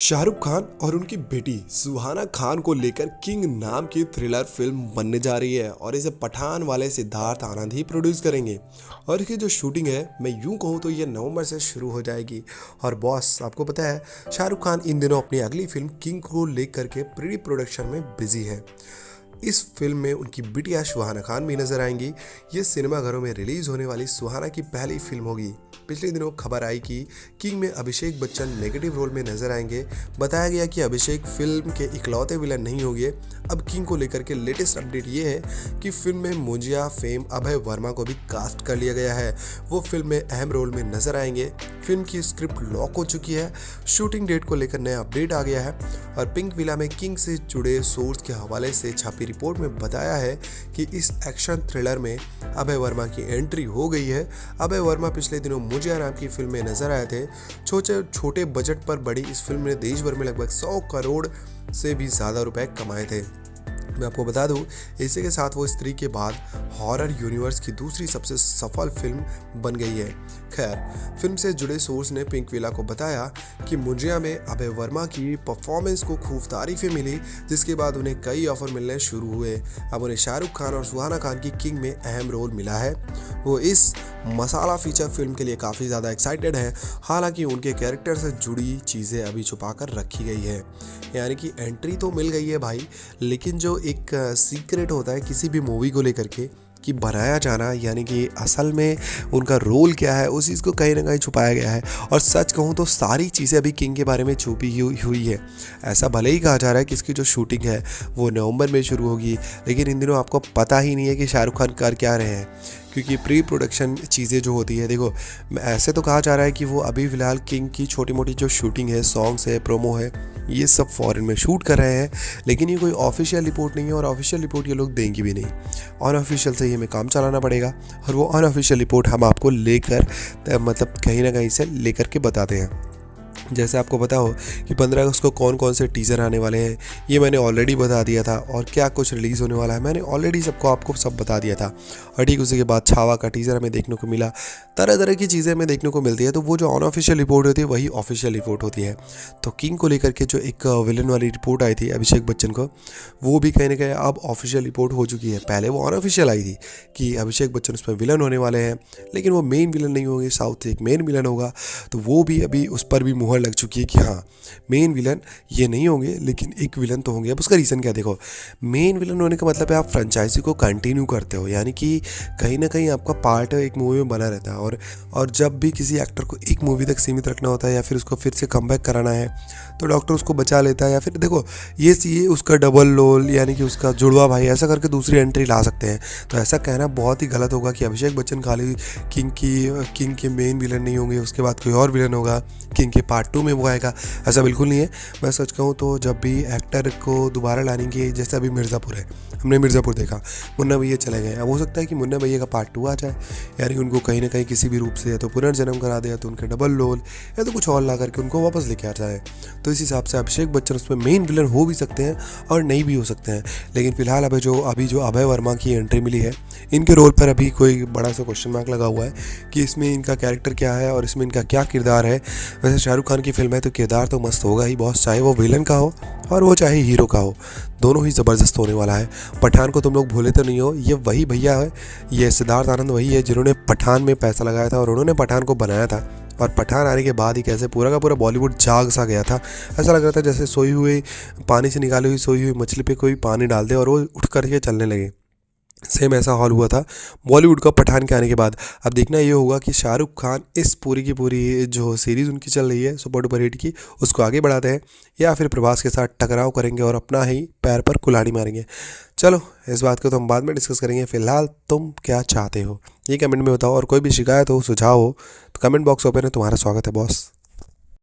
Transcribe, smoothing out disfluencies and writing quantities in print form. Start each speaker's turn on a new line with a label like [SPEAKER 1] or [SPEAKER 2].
[SPEAKER 1] शाहरुख खान और उनकी बेटी सुहाना खान को लेकर किंग नाम की थ्रिलर फिल्म बनने जा रही है और इसे पठान वाले सिद्धार्थ आनंद ही प्रोड्यूस करेंगे। और इसकी जो शूटिंग है मैं यूं कहूं तो ये नवंबर से शुरू हो जाएगी। और बॉस आपको पता है शाहरुख खान इन दिनों अपनी अगली फिल्म किंग को लेकर के प्री प्रोडक्शन में बिजी है। इस फिल्म में उनकी बिटिया सुहाना खान भी नजर आएंगी। ये सिनेमाघरों में रिलीज होने वाली सुहाना की पहली फिल्म होगी। पिछले दिनों खबर आई कि किंग में अभिषेक बच्चन नेगेटिव रोल में नजर आएंगे। बताया गया कि अभिषेक फिल्म के इकलौते विलन नहीं होंगे। अब किंग को लेकर के लेटेस्ट अपडेट ये है कि फिल्म में मुंजिया फेम अभय वर्मा को भी कास्ट कर लिया गया है। वो फिल्म में अहम रोल में नजर आएंगे। फिल्म की स्क्रिप्ट लॉक हो चुकी है। शूटिंग डेट को लेकर नया अपडेट आ गया है और पिंक विला में किंग से जुड़े सोर्स के हवाले से छपी रिपोर्ट में बताया है कि इस एक्शन थ्रिलर में अभय वर्मा की एंट्री हो गई है। अभय वर्मा पिछले दिनों मुंजिया नाम की फिल्म में नजर आए थे। छोटे बजट पर बड़ी इस फिल्म ने देश भर में लगभग 100 करोड़ से भी ज़्यादा रुपए कमाए थे। मैं आपको बता दूं, इसी के साथ वो स्त्री के बाद हॉरर यूनिवर्स की दूसरी सबसे सफल फिल्म बन गई है। खैर, फिल्म से जुड़े सोर्स ने पिंक विला को बताया कि मुंजिया में अभय वर्मा की परफॉर्मेंस को खूब तारीफें मिली, जिसके बाद उन्हें कई ऑफर मिलने शुरू हुए। अब उन्हें शाहरुख खान और सुहाना खान की किंग में अहम रोल मिला है। वो इस मसाला फीचर फिल्म के लिए काफ़ी ज़्यादा एक्साइटेड है। हालांकि उनके कैरेक्टर से जुड़ी चीज़ें अभी छुपा कर रखी गई है। यानी कि एंट्री तो मिल गई है भाई, लेकिन जो एक सीक्रेट होता है किसी भी मूवी को लेकर के कि बनाया जाना, यानी कि असल में उनका रोल क्या है, उस चीज़ को कहीं ना कहीं छुपाया गया है। और सच कहूँ तो सारी चीज़ें अभी किंग के बारे में छुपी हुई है। ऐसा भले ही कहा जा रहा है कि इसकी जो शूटिंग है वो नवंबर में शुरू होगी, लेकिन इन दिनों आपको पता ही नहीं है कि शाहरुख खान कर क्या रहे हैं, क्योंकि प्री प्रोडक्शन चीज़ें जो होती है, देखो ऐसे तो कहा जा रहा है कि वो अभी फ़िलहाल किंग की छोटी मोटी जो शूटिंग है, सॉन्ग्स है, प्रोमो है, ये सब फॉरेन में शूट कर रहे हैं। लेकिन ये कोई ऑफिशियल रिपोर्ट नहीं है और ऑफिशियल रिपोर्ट ये लोग देंगे भी नहीं। अनऑफिशियल से ही हमें काम चलाना पड़ेगा और वो अनऑफिशियल रिपोर्ट हम आपको लेकर मतलब कहीं ना कहीं से लेकर के बताते हैं। जैसे आपको पता हो कि 15 अगस्त को कौन कौन से टीज़र आने वाले हैं, ये मैंने ऑलरेडी बता दिया था। और क्या कुछ रिलीज़ होने वाला है मैंने ऑलरेडी आपको सब बता दिया था। और ठीक उसी के बाद छावा का टीज़र हमें देखने को मिला। तरह तरह की चीज़ें हमें देखने को मिलती है। तो वो जो अनऑफिशियल रिपोर्ट होती है वही ऑफिशियल रिपोर्ट होती है। तो किंग को लेकर के जो एक विलन वाली रिपोर्ट आई थी अभिषेक बच्चन को, वो भी कहीं ना कहीं अब ऑफिशियल रिपोर्ट हो चुकी है। पहले वो अनऑफिशियल आई थी कि अभिषेक बच्चन उसमें विलन होने वाले हैं, लेकिन वो मेन विलन नहीं होंगे, साउथ से एक मेन विलन होगा। तो वो भी अभी उस पर भी मुहर लग चुकी है कि हाँ मेन विलन ये नहीं होंगे, लेकिन एक विलन तो होंगे। अब उसका रीज़न क्या, देखो मेन विलन होने का मतलब है आप फ्रेंचाइजी को कंटिन्यू करते हो, यानी कि कहीं ना कहीं आपका पार्ट एक मूवी में बना रहता है। और जब भी किसी एक्टर को एक मूवी तक सीमित रखना होता है या फिर उसको फिर से कमबैक कराना है तो डॉक्टर उसको बचा लेता है, या फिर देखो ये उसका डबल रोल यानी कि उसका जुड़वा भाई ऐसा करके दूसरी एंट्री ला सकते हैं। तो ऐसा कहना बहुत ही गलत होगा कि अभिषेक बच्चन खाली किंग के मेन विलन नहीं होंगे, उसके बाद कोई और विलन होगा, किंग के पार्ट 2 में वो आएगा। ऐसा बिल्कुल नहीं है। मैं सच कहूँ तो जब भी एक्टर को दोबारा लाने की, जैसे अभी मिर्ज़ापुर है, हमने मिर्ज़ापुर देखा, मुन्ना भैया चले गए। अब हो सकता है कि मुन्ना भैया का पार्ट 2 आ जाए, यानी उनको कहीं ना कहीं किसी भी रूप से या तो पुनर्जन्म करा दे या तो उनके डबल रोल या तो कुछ और ला करके उनको वापस लेके आ जाए। तो इस हिसाब से अभिषेक बच्चन उसमें मेन विलन हो भी सकते हैं और नहीं भी हो सकते हैं। लेकिन फिलहाल अभी जो अभय वर्मा की एंट्री मिली है, इनके रोल पर अभी कोई बड़ा सा क्वेश्चन मार्क लगा हुआ है कि इसमें इनका कैरेक्टर क्या है और इसमें इनका क्या किरदार है। वैसे शाहरुख खान की फिल्म है तो किरदार तो मस्त होगा ही बॉस, चाहे वो विलन का हो और वो चाहे हीरो का हो, दोनों ही ज़बरदस्त होने वाला है। पठान को तुम लोग भूले तो नहीं हो, ये वही भैया है, ये सिद्धार्थ आनंद वही है जिन्होंने पठान में पैसा लगाया था और उन्होंने पठान को बनाया था। और पठान आने के बाद ही कैसे पूरा का पूरा बॉलीवुड जाग सा गया था। ऐसा लग रहा था जैसे सोई हुई पानी से निकाली हुई सोई हुई मछली पे कोई पानी डाल दे और वो उठ करके चलने लगे। सेम ऐसा हाल हुआ था बॉलीवुड का पठान के आने के बाद। अब देखना ये होगा कि शाहरुख खान इस पूरी की पूरी जो सीरीज़ उनकी चल रही है सुपर डुपर हिट की, उसको आगे बढ़ाते हैं या फिर प्रभास के साथ टकराव करेंगे और अपना ही पैर पर कुल्हाड़ी मारेंगे। चलो इस बात को तो हम बाद में डिस्कस करेंगे। फिलहाल तुम क्या चाहते हो ये कमेंट में बताओ, और कोई भी शिकायत हो, सुझाव हो तो कमेंट बॉक्स ओपन है, तुम्हारा स्वागत है बॉस।